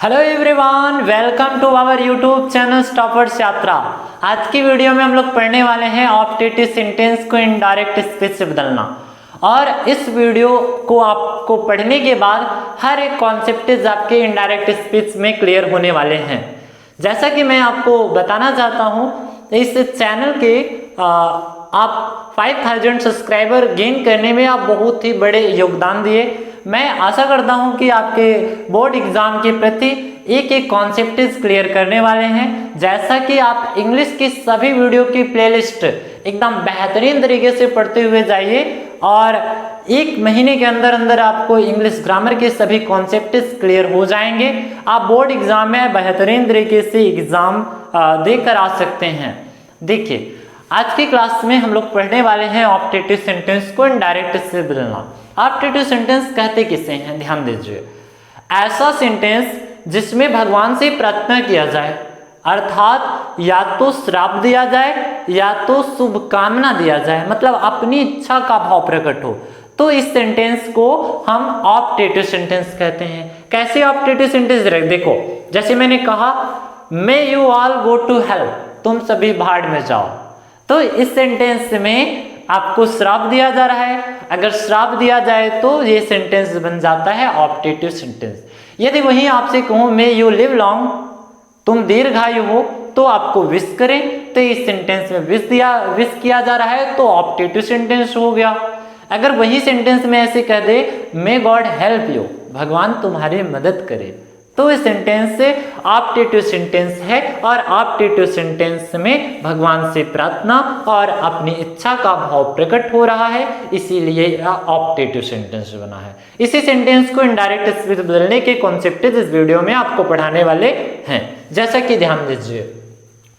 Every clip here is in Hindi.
Hello everyone, welcome to our YouTube channel Toppers Yatra. आज की वीडियो में हम लोग पढ़ने वाले हैं ऑप्टेटिव सेंटेंस को इनडायरेक्ट स्पीच से बदलना। और इस वीडियो को आपको पढ़ने के बाद हर एक कॉन्सेप्ट आपके इनडायरेक्ट स्पीच में क्लियर होने वाले हैं। जैसा कि मैं आपको बताना चाहता हूँ, इस चैनल के आप 5000 सब्सक्राइबर गेन करने में आप बहुत ही बड़े योगदान दिए। मैं आशा करता हूं कि आपके बोर्ड एग्जाम के प्रति एक एक कॉन्सेप्ट क्लियर करने वाले हैं। जैसा कि आप इंग्लिश की सभी वीडियो की प्लेलिस्ट एकदम बेहतरीन तरीके से पढ़ते हुए जाइए और एक महीने के अंदर अंदर आपको इंग्लिश ग्रामर के सभी कॉन्सेप्ट क्लियर हो जाएंगे। आप बोर्ड एग्जाम में बेहतरीन तरीके से एग्जाम देकर आ सकते हैं। देखिए, आज की क्लास में हम लोग पढ़ने वाले हैं ऑप्टेटिव सेंटेंस को इनडायरेक्ट से बदलना। ऑप्टेटिव सेंटेंस कहते किसे हैं, ध्यान दीजिए। ऐसा सेंटेंस जिसमें भगवान से प्रार्थना किया जाए, अर्थात या तो श्राप दिया जाए या तो शुभकामना दिया जाए, मतलब अपनी इच्छा का भाव प्रकट हो, तो इस सेंटेंस को हम ऑप्टेटिव सेंटेंस कहते हैं। कैसे ऑप्टेटिव सेंटेंस? देखो, जैसे मैंने कहा, may you all go to hell, तुम सभी भाड़ में जाओ, तो इस सेंटेंस में आपको श्राप दिया जा रहा है। अगर श्राप दिया जाए तो ये सेंटेंस बन जाता है ऑप्टेटिव सेंटेंस। यदि वहीं आपसे कहूं मे यू लिव लॉन्ग, तुम दीर्घायु हो, तो आपको विश करें, तो इस सेंटेंस में विश किया जा रहा है, तो ऑप्टेटिव सेंटेंस हो गया। अगर वही सेंटेंस में ऐसे कह दे मे गॉड हेल्प यू, भगवान तुम्हारी मदद करे, तो इस सेंटेंस से ऑप्टेटिव सेंटेंस है और ऑप्टेटिव सेंटेंस में भगवान से प्रार्थना और अपनी इच्छा का भाव प्रकट हो रहा है, इसीलिए ऑप्टेटिव सेंटेंस बना है। इसी सेंटेंस को इनडायरेक्ट स्पीच बदलने के कॉन्सेप्ट इस वीडियो में आपको पढ़ाने वाले हैं। जैसा कि ध्यान दीजिए,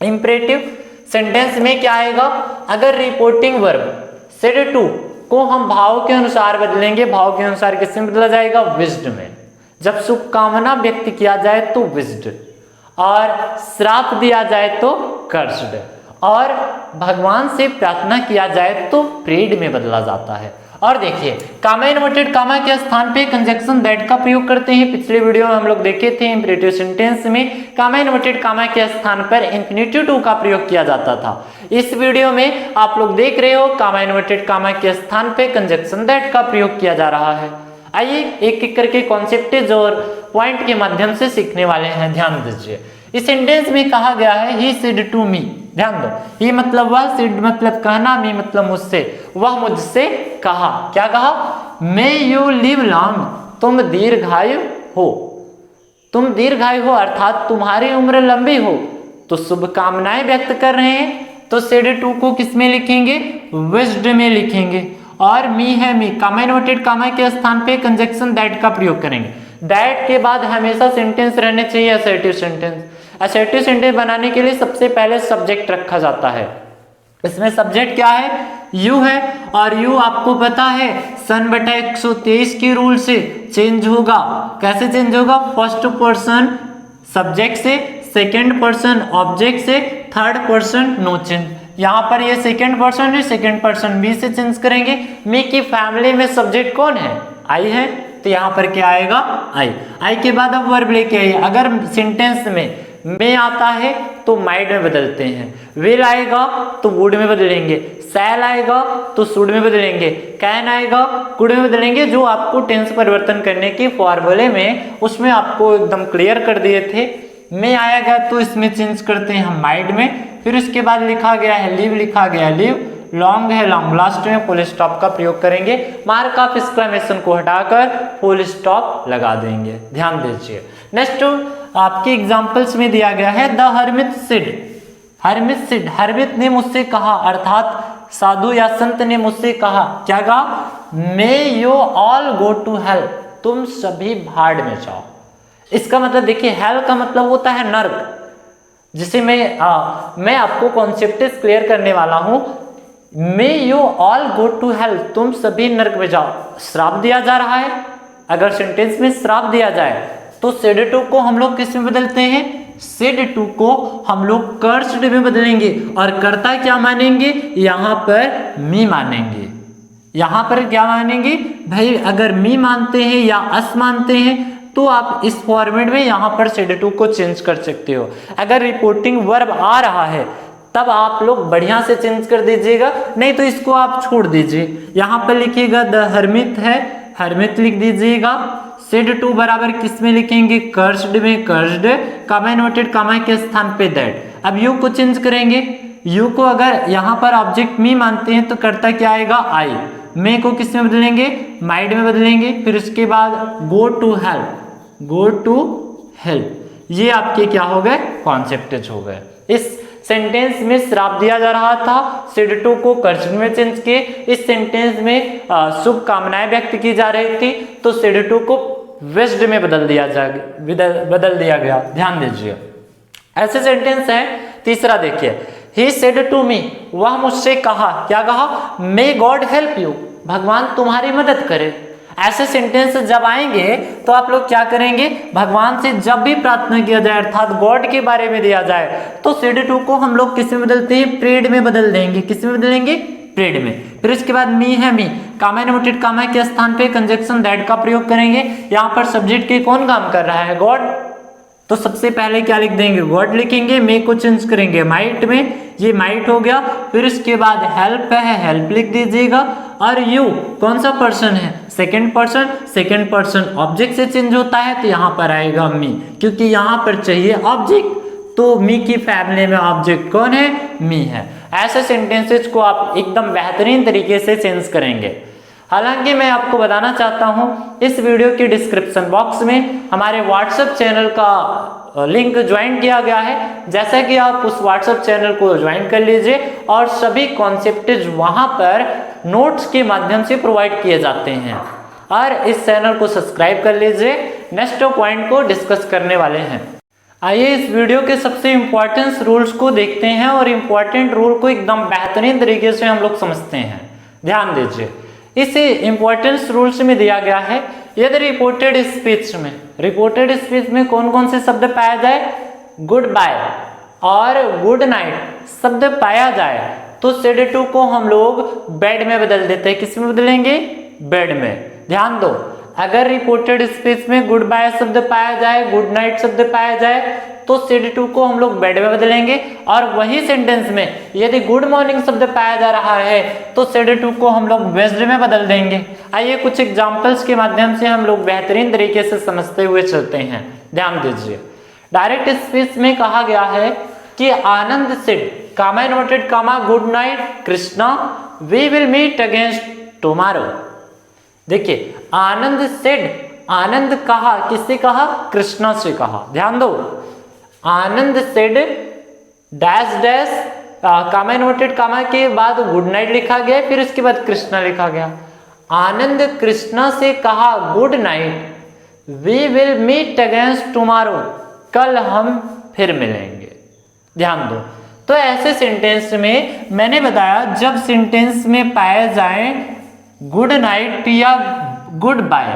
इंपरेटिव सेंटेंस में क्या आएगा? अगर रिपोर्टिंग वर्ब सेड टू को हम भाव के अनुसार बदलेंगे, भाव के अनुसार किससे बदला जाएगा? विज्ड में। जब शुभकामना व्यक्त किया जाए तो विज्ड, और श्राप दिया जाए तो कर्स्ड, और भगवान से प्रार्थना किया जाए तो प्रेड में बदला जाता है। और देखिए, कामा इन्वर्टेड कामा के स्थान पे कंजक्शन दैट का प्रयोग करते हैं। पिछले वीडियो में हम लोग देखे थे इंपरेटिव सेंटेंस में कामा इन्वर्टेड कामा के स्थान पर इंफिनिटिव टू का प्रयोग किया जाता था। इस वीडियो में आप लोग देख रहे हो कामा इन्वर्टेड कामा के स्थान पे कंजक्शन दैट का प्रयोग किया जा रहा है। आइए एक एक करके कॉन्सेप्ट और पॉइंट के माध्यम से सीखने वाले हैं। ध्यान दीजिए, इस सेंटेंस में कहा गया है ही सेड टू मी। ध्यान दो, ही मतलब वह, सेड मतलब कहना, मी मतलब मुझसे, वह मुझसे कहा। क्या कहा? मे यू लिव लॉन्ग, तुम दीर्घायु हो, तुम दीर्घायु हो अर्थात तुम्हारी उम्र लंबी हो, तो शुभकामनाएं व्यक्त कर रहे हैं। तो सेड टू को किस में लिखेंगे? विज्ड में लिखेंगे। और मी है, मी कामा इन्वर्टेड कामा के स्थान पे कंजक्शन दैट का प्रयोग करेंगे। दैट के बाद हमेशा सेंटेंस रहने चाहिए असर्टिव सेंटेंस। असर्टिव सेंटेंस बनाने के लिए सबसे पहले सब्जेक्ट रखा जाता है। इसमें सब्जेक्ट क्या है? यू है, और यू आपको पता है सन बटा 123 के रूल से चेंज होगा। कैसे चेंज होगा? फर्स्ट पर्सन सब्जेक्ट से, सेकेंड पर्सन ऑब्जेक्ट से, थर्ड पर्सन नो चेंज। यहाँ पर ये सेकेंड पर्सन है, सेकेंड पर्सन बी से चेंज करेंगे। मी की फैमिली में सब्जेक्ट कौन है? आई है, तो यहाँ पर क्या आएगा? आई। आई के बाद अब वर्ब लेके आइए। अगर सेंटेंस में मे आता है तो माइड में बदलते हैं, विल आएगा तो वुड में बदलेंगे, सैल आएगा तो शुड में बदलेंगे, कैन आएगा कुड में बदलेंगे। जो आपको टेंस परिवर्तन करने की फॉर्मूले में उसमें आपको एकदम क्लियर कर दिए थे। में आया गया तो इसमें चेंज करते हैं हम माइड में। फिर उसके बाद लिखा गया है लिव, लिखा गया लिव, लॉन्ग है लॉन्ग, लास्ट में फुल स्टॉप का प्रयोग करेंगे। मार्क ऑफ एक्सक्लेमेशन को हटाकर फुल स्टॉप लगा देंगे। ध्यान दीजिए, नेक्स्ट आपके एग्जांपल्स में दिया गया है the hermit said. Hermit said, hermit ने मुझसे कहा अर्थात साधु या संत ने मुझसे कहा। क्या कहा? May you all go to hell, तुम सभी भाड़ में जाओ। इसका मतलब देखिए, हेल का मतलब होता है नर्क, जिसे मैं आपको कॉन्सेप्ट क्लियर करने वाला हूं। May you all go to hell, तुम सभी नर्क में जाओ। श्राप दिया जा रहा है। अगर सेंटेंस में श्राप दिया जाए तो सेड टू को हम लोग किस में बदलते हैं? सेड टू को हम लोग कर्स्ड में बदलेंगे, और कर्ता क्या मानेंगे? यहाँ पर मी मानेंगे। यहाँ पर क्या मानेंगे भाई? अगर मी मानते हैं या अस मानते हैं तो आप इस फॉर्मेट में यहाँ पर सेड टू को चेंज कर सकते हो। अगर रिपोर्टिंग वर्ब आ रहा है तब आप लोग बढ़िया से चेंज कर दीजिएगा, नहीं तो इसको आप छोड़ दीजिए। यहाँ पर लिखिएगा द हरमित है, हरमित लिख दीजिएगा। सेड टू बराबर किस में लिखेंगे, कर्स्ड में, कर्स्ड, कामा इन्वर्टेड कामा के स्थान पे दैट। अब यू को चेंज करेंगे, यू को अगर यहाँ पर ऑब्जेक्ट मी मानते हैं तो करता क्या आएगा, आई। मे को किस में बदलेंगे, माइड में बदलेंगे। फिर उसके बाद go to help, go to help. ये आपके क्या हो गए, कॉन्सेप्ट हो गए। इस सेंटेंस में श्राप दिया जा रहा था, सेड टू को कर्स्ड में चेंज किए। इस सेंटेंस में शुभकामनाएं व्यक्त की जा रही थी तो सेड टू को विश्ड में बदल दिया गया। ध्यान दीजिए, ऐसे सेंटेंस है। तीसरा देखिए, ही सेड टू मी, वह मुझसे कहा, क्या कहा, मे गॉड हेल्प यू, भगवान तुम्हारी मदद करे। ऐसे सेंटेंस जब आएंगे तो आप लोग क्या करेंगे, भगवान से जब भी प्रार्थना किया जाए अर्थात गॉड के बारे में दिया जाए तो सेड टू को हम लोग किस में बदलते हैं, प्रेड में बदल देंगे। किस में बदलेंगे, प्रेड में। फिर उसके बाद मी है, मी कामा इन्वर्टेड कामा के स्थान पे कंजक्शन दैट का प्रयोग करेंगे। यहाँ पर सब्जेक्ट के कौन काम कर रहा है, गॉड, तो सबसे पहले क्या लिख देंगे, गॉड लिखेंगे। मे को चेंज करेंगे माइट में, ये माइट हो गया। फिर उसके बाद हेल्प है, हेल्प लिख दीजिएगा। और यू कौन सा पर्सन है, second person, second person object से चेंज होता है तो यहाँ पर आएगा मी, क्योंकि यहाँ पर चाहिए ऑब्जेक्ट, तो मी की फैमिली में ऑब्जेक्ट कौन है, मी है। ऐसे सेंटेंसेस को आप एकदम बेहतरीन तरीके से चेंज करेंगे। हालांकि मैं आपको बताना चाहता हूं, इस वीडियो के डिस्क्रिप्शन बॉक्स में हमारे व्हाट्सएप चैनल का लिंक ज्वाइन किया गया है। जैसा कि आप उस व्हाट्सएप चैनल को ज्वाइन कर लीजिए और सभी कॉन्सेप्ट्स वहां पर नोट्स के माध्यम से प्रोवाइड किए जाते हैं। और इस चैनल को सब्सक्राइब कर लीजिए, नेक्स्ट पॉइंट को डिस्कस करने वाले हैं। आइए इस वीडियो के सबसे इम्पोर्टेंट रूल्स को देखते हैं और इम्पोर्टेंट रूल को एकदम बेहतरीन तरीके से हम लोग समझते हैं। ध्यान दीजिए, इस इम्पोर्टेंस रूल्स में दिया गया है, यदि रिपोर्टेड स्पीच में कौन कौन से शब्द पाया जाए, गुड बाय और गुड नाइट शब्द पाया जाए तो सेड टू को हम लोग बेड में बदल देते हैं। किस में बदलेंगे, बेड में। ध्यान दो, अगर रिपोर्टेड स्पीच में गुड बाय शब्द पाया जाए, गुड नाइट शब्द पाया जाए तो सेड टू को हम लोग बेड में बदलेंगे। और वही सेंटेंस में यदि गुड मॉर्निंग शब्द पाया जा रहा है तो सेड टू को हम लोग वेस्ड में बदल देंगे। आइए कुछ एग्जांपल्स के माध्यम से हम लोग बेहतरीन तरीके से समझते हुए चलते हैं। ध्यान दीजिए, डायरेक्ट स्पीच में कहा गया है कि Anand said, comma inverted comma, good night Krishna, we will meet again tomorrow. देखिए, आनंद सेड, आनंद कहा, किससे कहा, कृष्णा से कहा। ध्यान दो, आनंद सेड डैश डैश, कामा इन्वर्टेड कामा के बाद गुड नाइट लिखा गया, फिर उसके बाद कृष्णा लिखा गया। आनंद कृष्णा से कहा good night, we will meet against tomorrow, कल हम फिर मिलेंगे। ध्यान दो, तो ऐसे सेंटेंस में मैंने बताया जब सेंटेंस में पाए जाए गुड नाइट या गुड बाय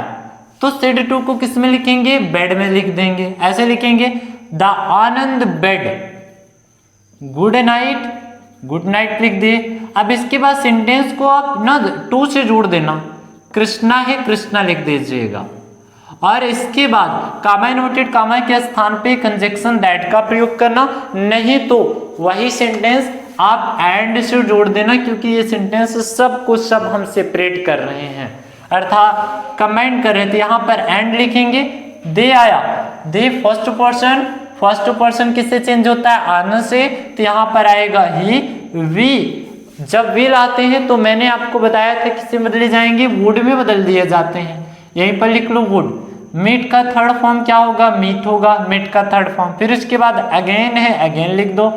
तो सेड टू को किस में लिखेंगे, बेड में लिख देंगे। ऐसे लिखेंगे, the Anand bed good night लिख दिए। अब इसके बाद सेंटेंस को आप ना टू से जोड़ देना, कृष्णा है कृष्णा लिख दीजिएगा। और इसके बाद कामा इन्वर्टेड कामा के स्थान पे कंजक्शन दैट का प्रयोग करना, नहीं तो वही सेंटेंस आप एंड से जोड़ देना, क्योंकि ये सेंटेंस सब कुछ सब हम सेपरेट कर रहे हैं अर्थात कंबाइन कर रहे थे। यहाँ पर एंड लिखेंगे, दे आया, दे फर्स्ट पर्सन किससे चेंज होता है, आनंद से, तो यहाँ पर आएगा ही। वी, जब विल आते हैं तो मैंने आपको बताया था किससे बदले जाएंगे, वुड में बदल दिए जाते हैं। यहीं पर लिख लो वुड। मीट का थर्ड फॉर्म क्या होगा, मीट होगा, मीट का थर्ड फॉर्म। फिर उसके बाद अगेन है, अगेन लिख दो।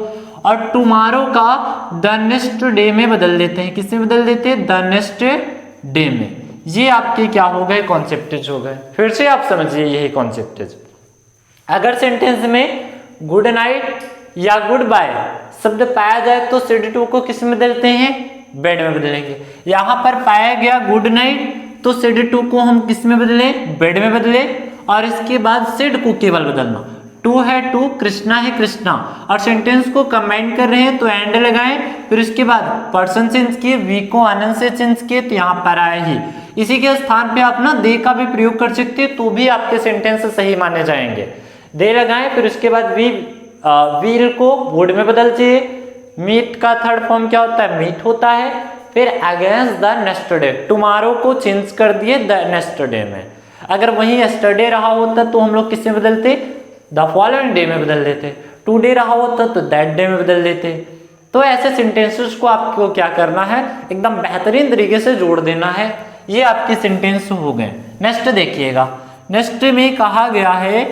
और टुमारो का द नेक्स्ट डे में बदल देते हैं। किससे बदल देते हैं, द नेक्स्ट डे में। ये आपके क्या हो गए, कॉन्सेप्टेज हो गए। फिर से आप समझिए यही कॉन्सेप्टेज। अगर सेंटेंस में गुड नाइट या गुड बाय शब्द पाया जाए तो सेड टू को किस में बदलते हैं, बेड में बदलेंगे। यहाँ पर पाया गया गुड नाइट तो सेड टू को हम किस में बदले, बेड में बदले। और इसके बाद सेड को केवल बदलना, टू है टू, कृष्णा है कृष्णा। और सेंटेंस को कंबाइन कर रहे हैं तो एंड लगाएं। फिर उसके बाद पर्सन चेंज किए, वी को आनंद से चेंज किए तो यहाँ पर आए ही। इसी के स्थान पे आप ना दे का भी प्रयोग कर सकते हैं, तो भी आपके सेंटेंस सही माने जाएंगे। दे लगाएं, फिर उसके बाद वील को वुड में बदल दिए। मीट का थर्ड फॉर्म क्या होता है? मीट होता है। फिर against the next day, tomorrow को चेंज कर दिए द नेक्स्ट डे में। अगर वही यस्टरडे रहा होता तो हम लोग किसमें बदलते? द फॉलोइंग डे में बदल देते। टुडे रहा होता तो दैट डे में बदल देते। तो ऐसे सेंटेंसेस को आपको क्या करना है? एकदम बेहतरीन तरीके से जोड़ देना है। ये आपके सेंटेंस हो गए। नेक्स्ट देखिएगा, नेक्स्ट में कहा गया है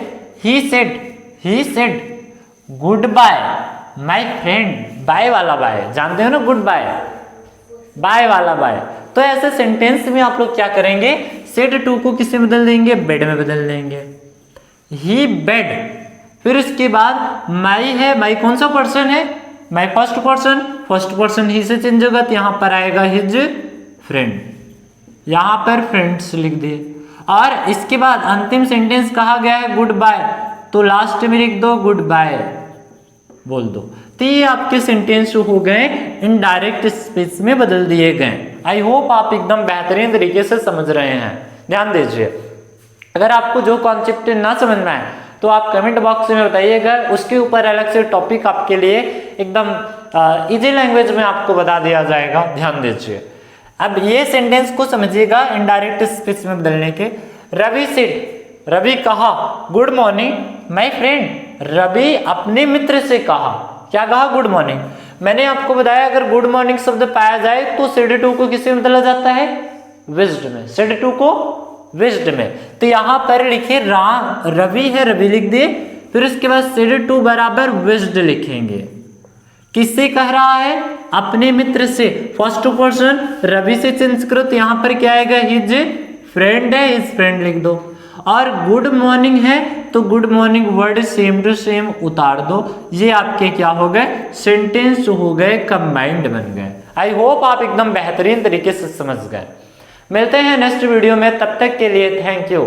he said goodbye my friend. Bye वाला बाय जानते हो ना, गुड बाय, बाय वाला बाय। तो ऐसे सेंटेंस में आप लोग क्या करेंगे? सेड टू को किससे बदल देंगे? बेड में बदल देंगे। ही बेड, फिर उसके बाद माई है, माई कौन सा पर्सन है? माई फर्स्ट पर्सन ही से चेंज होगा तो यहां पर आएगा हिज फ्रेंड। यहां पर फ्रेंड्स लिख दिए। और इसके बाद अंतिम सेंटेंस कहा गया है गुड बाय, तो लास्ट में लिख दो गुड बाय बोल दो। तो ये आपके सेंटेंस हो गए इनडायरेक्ट स्पीच में बदल दिए गए। आई होप आप एकदम बेहतरीन तरीके से समझ रहे हैं। ध्यान दीजिए, अगर आपको जो कॉन्सेप्ट ना समझ में आए तो आप कमेंट बॉक्स में बताइएगा, उसके ऊपर अलग से टॉपिक आपके लिए एकदम इजी लैंग्वेज में आपको बता दिया जाएगा। ध्यान दीजिए, अब ये सेंटेंस को समझिएगा इनडायरेक्ट स्पीच में बदलने के। रवि सेड, रवि कहा good morning my friend. Ravi अपने मित्र से कहा, क्या कहा? Good morning. मैंने आपको बताया अगर गुड मॉर्निंग शब्द पाया जाए तो सेड टू को किससे बदला जाता है? विज्ड में। सेड टू को विज्ड में। तो यहां पर लिखिए रवि है, रवि लिख दिए, फिर उसके बाद सेड टू बराबर विज्ड लिखेंगे। किससे कह रहा है? अपने मित्र से। फर्स्ट पर्सन रवि से चेंज करो तो यहां पर क्या आएगा? हिज फ्रेंड है, हिज फ्रेंड लिख दो। और गुड मॉर्निंग है तो good morning word same to same उतार दो। ये आपके क्या हो गए? सेंटेंस हो गए, कंबाइंड बन गए। आई होप आप एकदम बेहतरीन तरीके से समझ गए। मिलते हैं नेक्स्ट वीडियो में, तब तक के लिए थैंक यू।